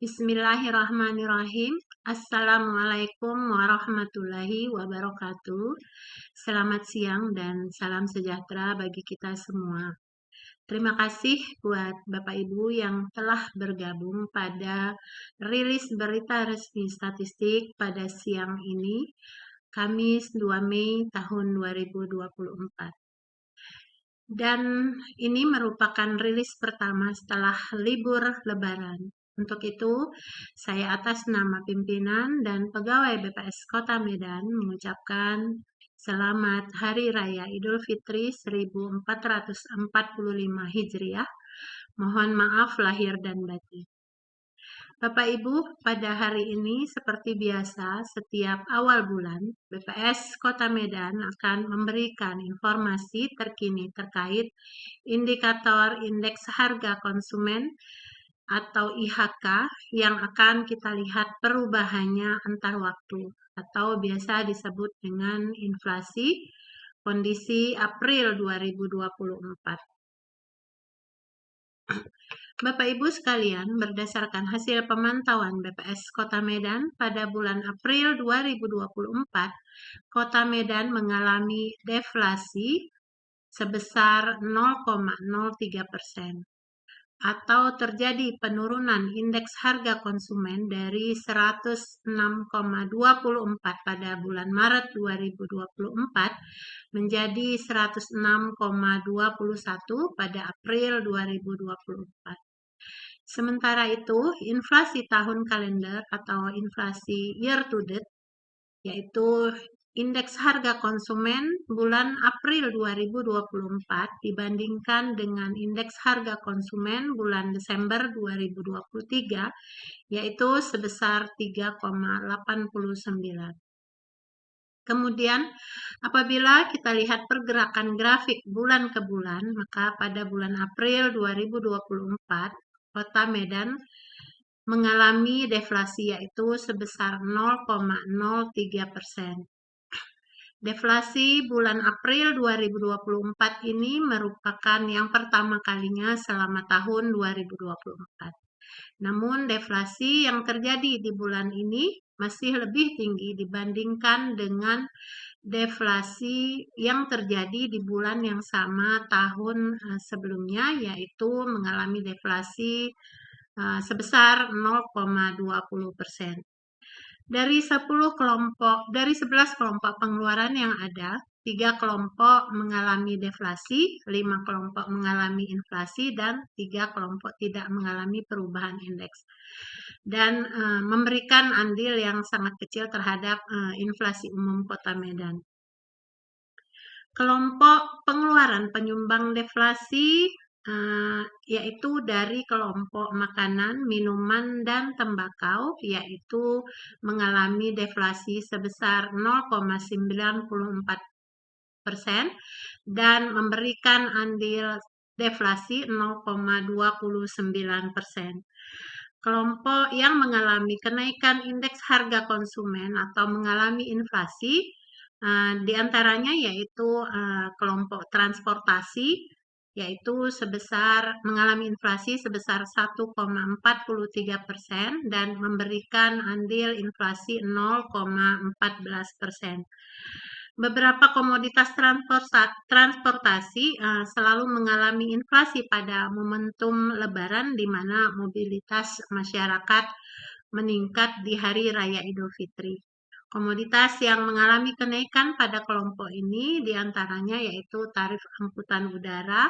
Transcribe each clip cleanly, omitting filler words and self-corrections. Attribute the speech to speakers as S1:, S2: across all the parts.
S1: Bismillahirrahmanirrahim. Assalamualaikum warahmatullahi wabarakatuh. Selamat siang dan salam sejahtera bagi kita semua. Terima kasih buat Bapak Ibu yang telah bergabung pada rilis berita resmi statistik pada siang ini, Kamis 2 Mei tahun 2024. Dan ini merupakan rilis pertama setelah libur Lebaran. Untuk itu, saya atas nama pimpinan dan pegawai BPS Kota Medan mengucapkan Selamat Hari Raya Idul Fitri 1445 Hijriah. Mohon maaf lahir dan batin. Bapak Ibu, pada hari ini seperti biasa setiap awal bulan, BPS Kota Medan akan memberikan informasi terkini terkait indikator indeks harga konsumen atau IHK yang akan kita lihat perubahannya antar waktu atau biasa disebut dengan inflasi kondisi April 2024. Bapak Ibu sekalian, berdasarkan hasil pemantauan BPS Kota Medan pada bulan April 2024, Kota Medan mengalami deflasi sebesar 0,03%. Atau terjadi penurunan indeks harga konsumen dari 106,24 pada bulan Maret 2024 menjadi 106,21 pada April 2024. Sementara itu, inflasi tahun kalender atau inflasi year to date, yaitu indeks harga konsumen bulan April 2024 dibandingkan dengan indeks harga konsumen bulan Desember 2023, yaitu sebesar 3,89. Kemudian, apabila kita lihat pergerakan grafik bulan ke bulan, maka pada bulan April 2024, Kota Medan mengalami deflasi yaitu sebesar 0,03%. Deflasi bulan April 2024 ini merupakan yang pertama kalinya selama tahun 2024. Namun deflasi yang terjadi di bulan ini masih lebih tinggi dibandingkan dengan deflasi yang terjadi di bulan yang sama tahun sebelumnya, yaitu mengalami deflasi sebesar 0,20%. Dari 11 kelompok pengeluaran yang ada, 3 kelompok mengalami deflasi, 5 kelompok mengalami inflasi, dan 3 kelompok tidak mengalami perubahan indeks. Dan memberikan andil yang sangat kecil terhadap inflasi umum Kota Medan. Kelompok pengeluaran penyumbang deflasi yaitu dari kelompok makanan, minuman, dan tembakau, yaitu mengalami deflasi sebesar 0,94% dan memberikan andil deflasi 0,29%. Kelompok yang mengalami kenaikan indeks harga konsumen atau mengalami inflasi diantaranya yaitu kelompok transportasi, yaitu mengalami inflasi sebesar 1,43% dan memberikan andil inflasi 0,14%. Beberapa komoditas transportasi selalu mengalami inflasi pada momentum Lebaran, di mana mobilitas masyarakat meningkat di Hari Raya Idul Fitri. Komoditas yang mengalami kenaikan pada kelompok ini diantaranya yaitu tarif angkutan udara,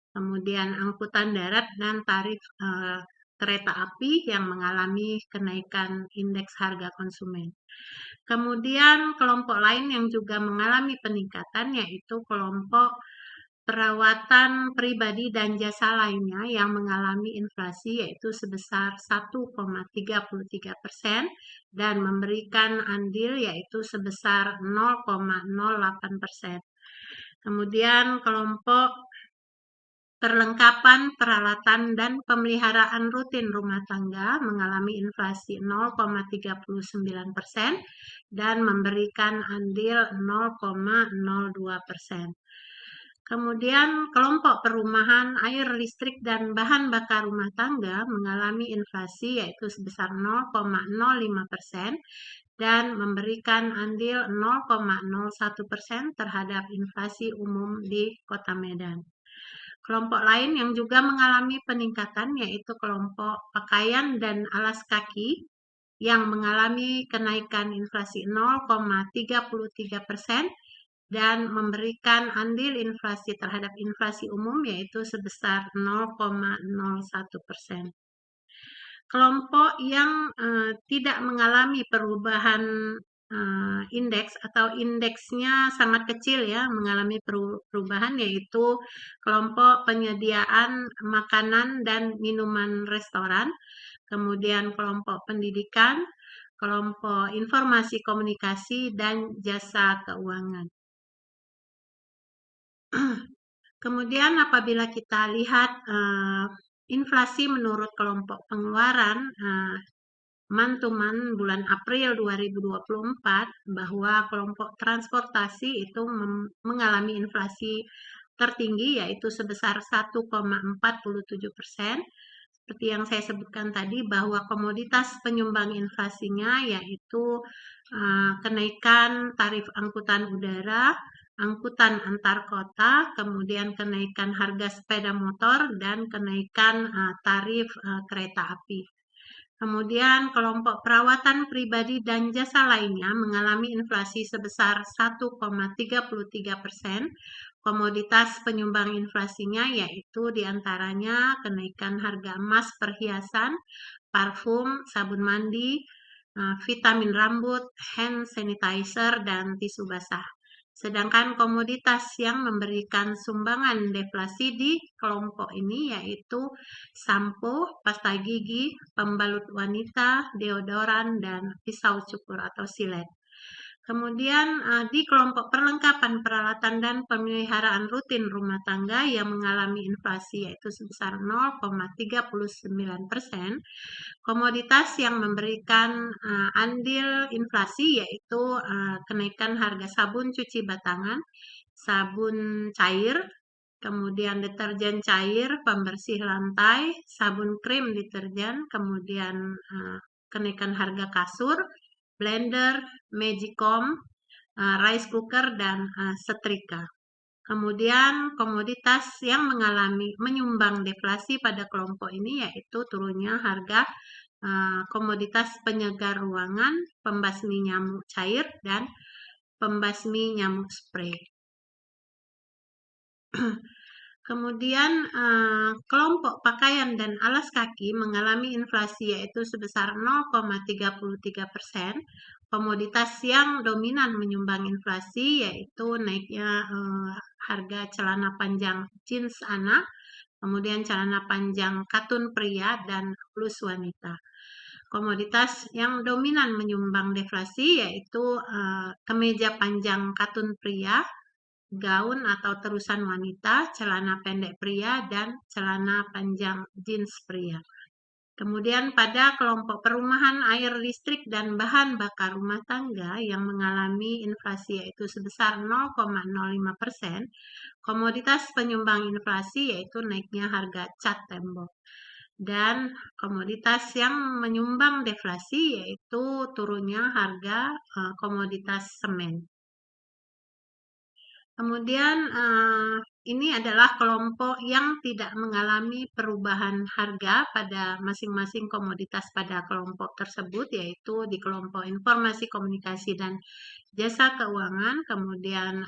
S1: kemudian angkutan darat, dan tarif kereta api yang mengalami kenaikan indeks harga konsumen. Kemudian kelompok lain yang juga mengalami peningkatan yaitu kelompok perawatan pribadi dan jasa lainnya yang mengalami inflasi yaitu sebesar 1,33% dan memberikan andil yaitu sebesar 0,08%. Kemudian kelompok perlengkapan, peralatan, dan pemeliharaan rutin rumah tangga mengalami inflasi 0,39% dan memberikan andil 0,02%. Kemudian kelompok perumahan, air, listrik, dan bahan bakar rumah tangga mengalami inflasi yaitu sebesar 0,05% dan memberikan andil 0,01% terhadap inflasi umum di Kota Medan. Kelompok lain yang juga mengalami peningkatan yaitu kelompok pakaian dan alas kaki yang mengalami kenaikan inflasi 0,33% dan memberikan andil inflasi terhadap inflasi umum yaitu sebesar 0,01%. Kelompok yang tidak mengalami perubahan indeks atau indeksnya sangat kecil ya, mengalami perubahan yaitu kelompok penyediaan makanan dan minuman restoran, kemudian kelompok pendidikan, kelompok informasi komunikasi, dan jasa keuangan. Kemudian apabila kita lihat inflasi menurut kelompok pengeluaran month to month bulan April 2024 bahwa kelompok transportasi itu mengalami inflasi tertinggi yaitu sebesar 1,47%. Seperti yang saya sebutkan tadi bahwa komoditas penyumbang inflasinya yaitu kenaikan tarif angkutan udara, angkutan antar kota, kemudian kenaikan harga sepeda motor, dan kenaikan tarif kereta api. Kemudian kelompok perawatan pribadi dan jasa lainnya mengalami inflasi sebesar 1,33%. Komoditas penyumbang inflasinya yaitu diantaranya kenaikan harga emas perhiasan, parfum, sabun mandi, vitamin rambut, hand sanitizer, dan tisu basah. Sedangkan komoditas yang memberikan sumbangan deflasi di kelompok ini yaitu sampo, pasta gigi, pembalut wanita, deodoran, dan pisau cukur atau silet. Kemudian di kelompok perlengkapan peralatan dan pemeliharaan rutin rumah tangga yang mengalami inflasi yaitu sebesar 0,39%, komoditas yang memberikan andil inflasi yaitu kenaikan harga sabun cuci batangan, sabun cair, kemudian deterjen cair, pembersih lantai, sabun krim deterjen, kemudian kenaikan harga kasur, blender, magicom, rice cooker, dan setrika. Kemudian komoditas yang menyumbang deflasi pada kelompok ini yaitu turunnya harga komoditas penyegar ruangan, pembasmi nyamuk cair, dan pembasmi nyamuk spray. Kemudian kelompok pakaian dan alas kaki mengalami inflasi yaitu sebesar 0,33%. Komoditas yang dominan menyumbang inflasi yaitu naiknya harga celana panjang jeans anak, kemudian celana panjang katun pria, dan blus wanita. Komoditas yang dominan menyumbang deflasi yaitu kemeja panjang katun pria, gaun atau terusan wanita, celana pendek pria, dan celana panjang jeans pria. Kemudian pada kelompok perumahan, air, listrik, dan bahan bakar rumah tangga yang mengalami inflasi yaitu sebesar 0,05%, komoditas penyumbang inflasi yaitu naiknya harga cat tembok. Dan komoditas yang menyumbang deflasi yaitu turunnya harga komoditas semen. Kemudian ini adalah kelompok yang tidak mengalami perubahan harga pada masing-masing komoditas pada kelompok tersebut, yaitu di kelompok informasi komunikasi dan jasa keuangan, kemudian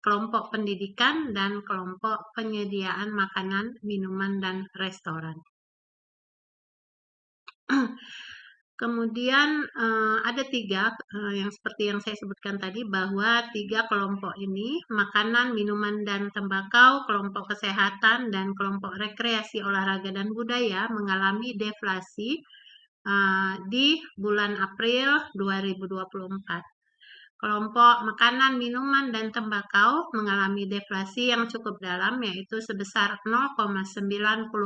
S1: kelompok pendidikan, dan kelompok penyediaan makanan, minuman, dan restoran. Kemudian ada tiga yang seperti yang saya sebutkan tadi bahwa tiga kelompok ini makanan, minuman, dan tembakau, kelompok kesehatan, dan kelompok rekreasi, olahraga, dan budaya mengalami deflasi di bulan April 2024. Kelompok makanan, minuman, dan tembakau mengalami deflasi yang cukup dalam yaitu sebesar 0,94%.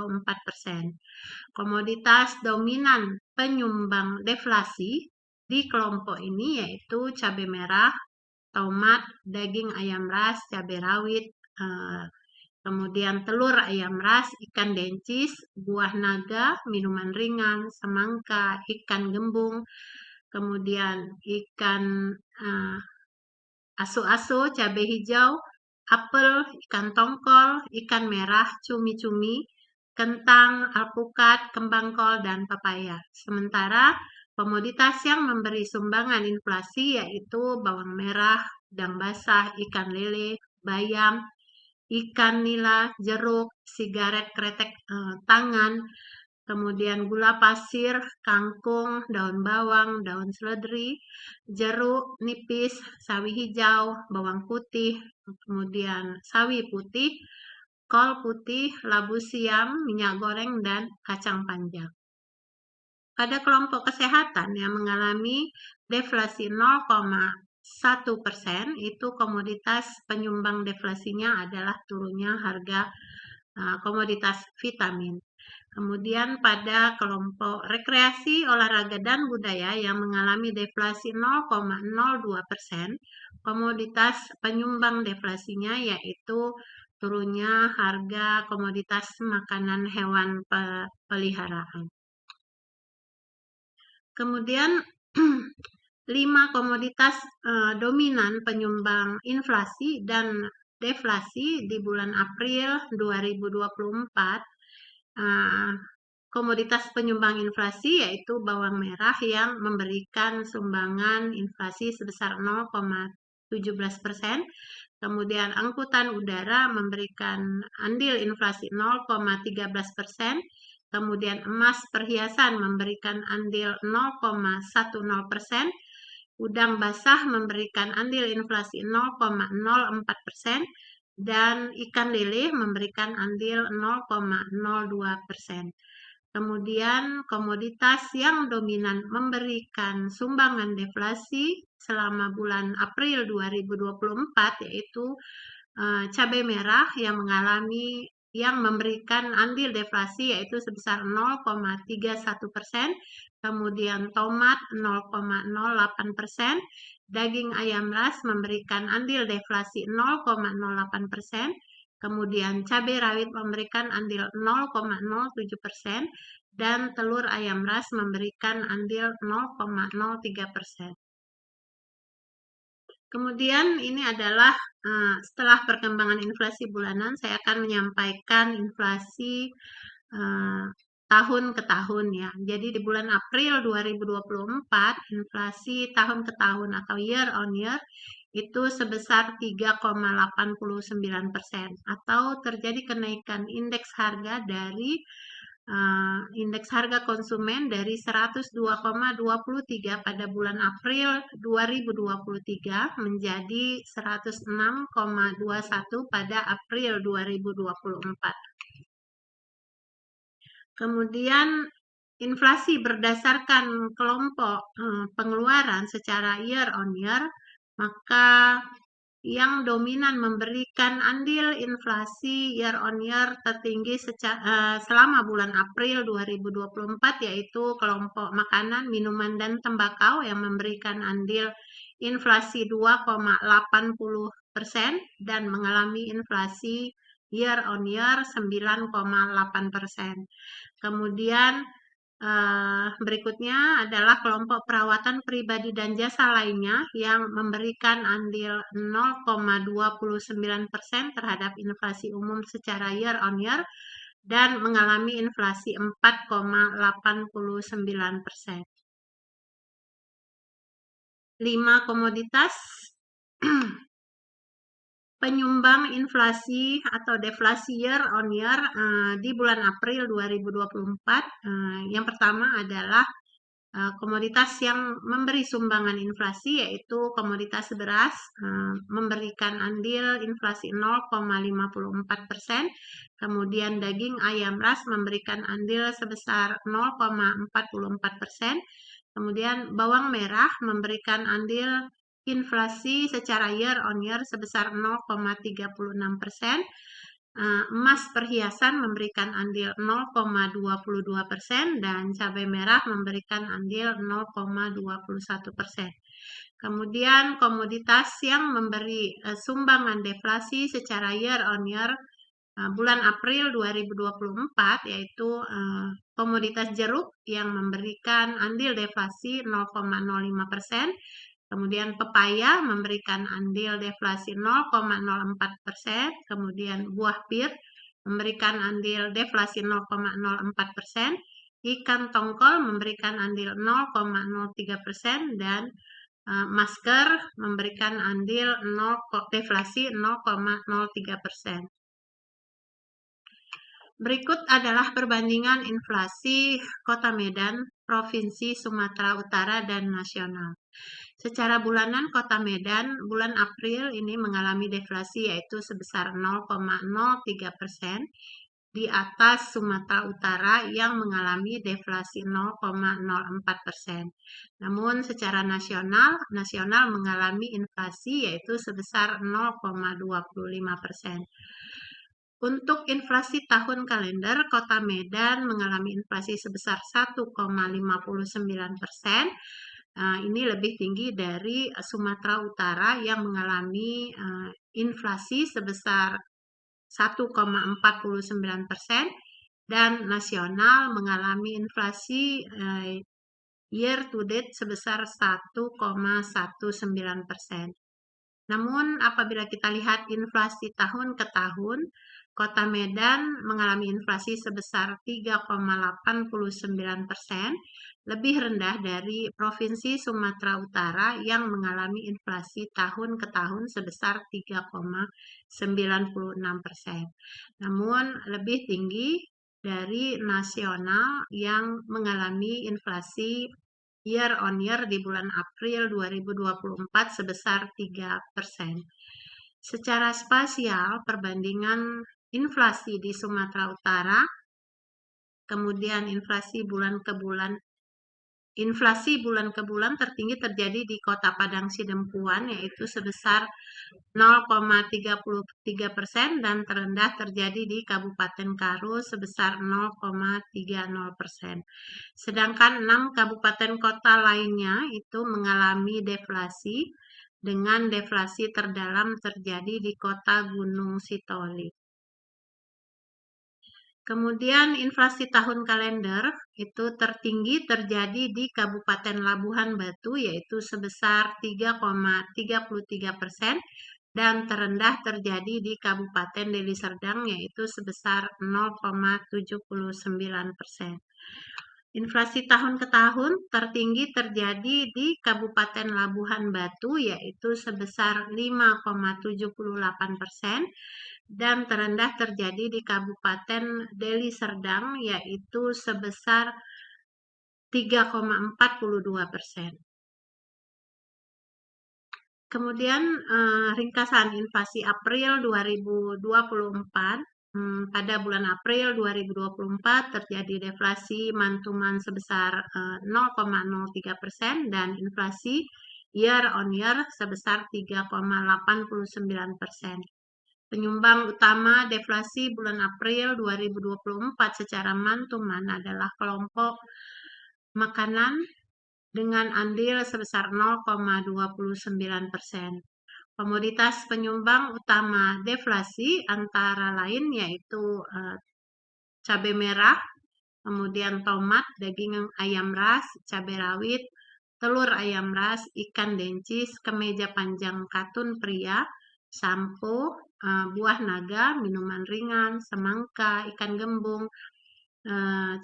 S1: Komoditas dominan penyumbang deflasi di kelompok ini yaitu cabai merah, tomat, daging ayam ras, cabai rawit, kemudian telur ayam ras, ikan dencis, buah naga, minuman ringan, semangka, ikan gembung, kemudian ikan asu-asu, cabai hijau, apel, ikan tongkol, ikan merah, cumi-cumi, kentang, alpukat, kembang kol, dan pepaya. Sementara komoditas yang memberi sumbangan inflasi yaitu bawang merah, udang basah, ikan lele, bayam, ikan nila, jeruk, sigaret kretek tangan, kemudian gula pasir, kangkung, daun bawang, daun seledri, jeruk nipis, sawi hijau, bawang putih, kemudian sawi putih, kol putih, labu siam, minyak goreng, dan kacang panjang. Pada kelompok kesehatan yang mengalami deflasi 0,1%, itu komoditas penyumbang deflasinya adalah turunnya harga komoditas vitamin. Kemudian pada kelompok rekreasi, olahraga, dan budaya yang mengalami deflasi 0,02%, komoditas penyumbang deflasinya yaitu turunnya harga komoditas makanan hewan peliharaan. Kemudian 5 komoditas dominan penyumbang inflasi dan deflasi di bulan April 2024. Komoditas penyumbang inflasi yaitu bawang merah yang memberikan sumbangan inflasi sebesar 0,17%, kemudian angkutan udara memberikan andil inflasi 0,13%, kemudian emas perhiasan memberikan andil 0,10%, udang basah memberikan andil inflasi 0,04%, dan ikan lele memberikan andil 0,02%. Kemudian komoditas yang dominan memberikan sumbangan deflasi selama bulan April 2024 yaitu cabai merah yang memberikan andil deflasi yaitu sebesar 0,31%, kemudian tomat 0,08%, daging ayam ras memberikan andil deflasi 0,08%, kemudian cabai rawit memberikan andil 0,07%, dan telur ayam ras memberikan andil 0,03%. Kemudian ini adalah setelah perkembangan inflasi bulanan, saya akan menyampaikan inflasi tahun ke tahun ya. Jadi di bulan April 2024, inflasi tahun ke tahun atau year on year itu sebesar 3,89% atau terjadi kenaikan indeks harga dari indeks harga konsumen dari 102,23 pada bulan April 2023 menjadi 106,21 pada April 2024. Kemudian inflasi berdasarkan kelompok pengeluaran secara year on year, maka yang dominan memberikan andil inflasi year on year tertinggi selama bulan April 2024 yaitu kelompok makanan, minuman, dan tembakau yang memberikan andil inflasi 2,80% dan mengalami inflasi year on year 9,8%. Kemudian berikutnya adalah kelompok perawatan pribadi dan jasa lainnya yang memberikan andil 0,29% terhadap inflasi umum secara year on year dan mengalami inflasi 4,89%. 5 komoditas penyumbang inflasi atau deflasi year on year di bulan April 2024. Yang pertama adalah komoditas yang memberi sumbangan inflasi yaitu komoditas beras memberikan andil inflasi 0,54%, kemudian daging ayam ras memberikan andil sebesar 0,44%, kemudian bawang merah memberikan andil inflasi secara year on year sebesar 0,36%, Emas perhiasan memberikan andil 0,22% dan cabai merah memberikan andil 0,21%. Kemudian komoditas yang memberi sumbangan deflasi secara year on year bulan April 2024 yaitu komoditas jeruk yang memberikan andil deflasi 0,05%. Kemudian pepaya memberikan andil deflasi 0,04%, kemudian buah pir memberikan andil deflasi 0,04%, ikan tongkol memberikan andil 0,03%, dan masker memberikan andil deflasi 0,03%. Berikut adalah perbandingan inflasi Kota Medan, Provinsi Sumatera Utara, dan nasional. Secara bulanan Kota Medan bulan April ini mengalami deflasi yaitu sebesar 0,03% di atas Sumatera Utara yang mengalami deflasi 0,04%. Namun secara nasional mengalami inflasi yaitu sebesar 0,25%. Untuk inflasi tahun kalender, Kota Medan mengalami inflasi sebesar 1,59%. Ini lebih tinggi dari Sumatera Utara yang mengalami inflasi sebesar 1,49% dan nasional mengalami inflasi year to date sebesar 1,19%. Namun apabila kita lihat inflasi tahun ke tahun, Kota Medan mengalami inflasi sebesar 3,89%, lebih rendah dari Provinsi Sumatera Utara yang mengalami inflasi tahun ke tahun sebesar 3,96%. Namun lebih tinggi dari nasional yang mengalami inflasi year on year di bulan April 2024 sebesar 3%. Secara spasial, perbandingan inflasi di Sumatera Utara, kemudian inflasi bulan ke bulan tertinggi terjadi di Kota Padang Sidempuan yaitu sebesar 0,33% dan terendah terjadi di Kabupaten Karo sebesar 0,30%. Sedangkan 6 kabupaten kota lainnya itu mengalami deflasi dengan deflasi terdalam terjadi di Kota Gunung Sitoli. Kemudian inflasi tahun kalender itu tertinggi terjadi di Kabupaten Labuhan Batu yaitu sebesar 3,33% dan terendah terjadi di Kabupaten Deli Serdang yaitu sebesar 0,79%. Inflasi tahun ke tahun tertinggi terjadi di Kabupaten Labuhan Batu yaitu sebesar 5,78% dan terendah terjadi di Kabupaten Deli Serdang yaitu sebesar 3,42%. Kemudian ringkasan inflasi April 2024. Pada bulan April 2024 terjadi deflasi mantuman sebesar 0,03% dan inflasi year on year sebesar 3,89%. Penyumbang utama deflasi bulan April 2024 secara mantuman adalah kelompok makanan dengan andil sebesar 0,29%. Komoditas penyumbang utama deflasi antara lain yaitu cabai merah, kemudian tomat, daging ayam ras, cabai rawit, telur ayam ras, ikan dencis, kemeja panjang katun pria, sampo, buah naga, minuman ringan, semangka, ikan gembung,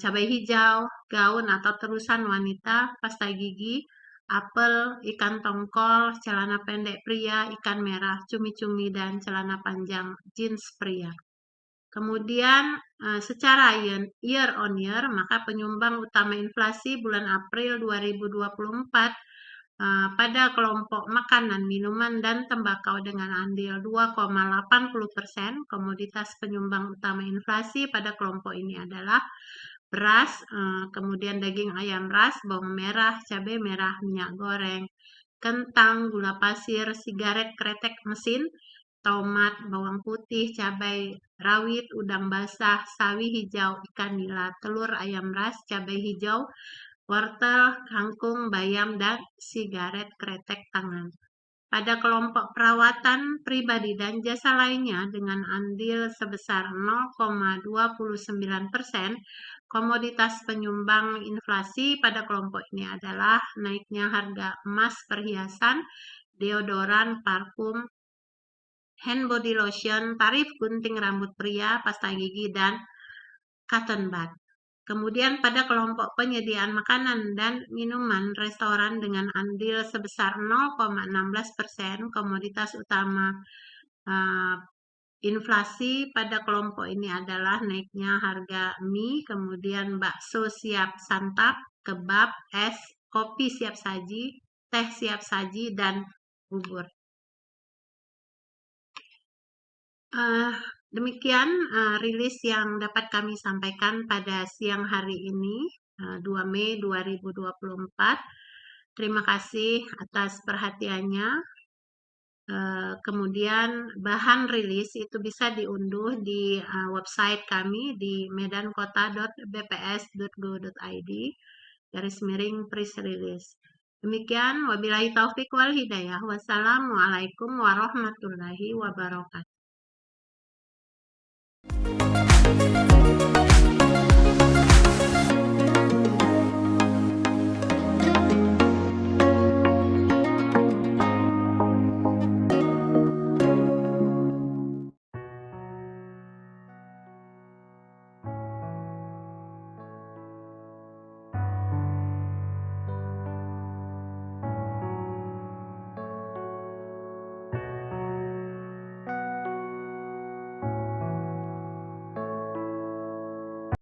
S1: cabai hijau, gaun atau terusan wanita, pasta gigi, apel, ikan tongkol, celana pendek pria, ikan merah, cumi-cumi, dan celana panjang jeans pria. Kemudian secara year on year, maka penyumbang utama inflasi bulan April 2024 pada kelompok makanan, minuman, dan tembakau dengan andil 2,80%, komoditas penyumbang utama inflasi pada kelompok ini adalah beras, kemudian daging ayam ras, bawang merah, cabai merah, minyak goreng, kentang, gula pasir, sigaret kretek mesin, tomat, bawang putih, cabai rawit, udang basah, sawi hijau, ikan nila, telur ayam ras, cabai hijau, wortel, kangkung, bayam, dan sigaret kretek tangan. Pada kelompok perawatan pribadi dan jasa lainnya dengan andil sebesar 0,29%, komoditas penyumbang inflasi pada kelompok ini adalah naiknya harga emas perhiasan, deodoran, parfum, hand body lotion, tarif gunting rambut pria, pasta gigi, dan cotton bud. Kemudian pada kelompok penyediaan makanan dan minuman restoran dengan andil sebesar 0,16%, komoditas utama inflasi pada kelompok ini adalah naiknya harga mie, kemudian bakso siap santap, kebab, es, kopi siap saji, teh siap saji, dan bubur. Demikian rilis yang dapat kami sampaikan pada siang hari ini, 2 Mei 2024. Terima kasih atas perhatiannya. Kemudian bahan rilis itu bisa diunduh di website kami di medankota.bps.go.id /press release. Demikian, wabillahi taufik wal hidayah. Wassalamualaikum warahmatullahi wabarakatuh.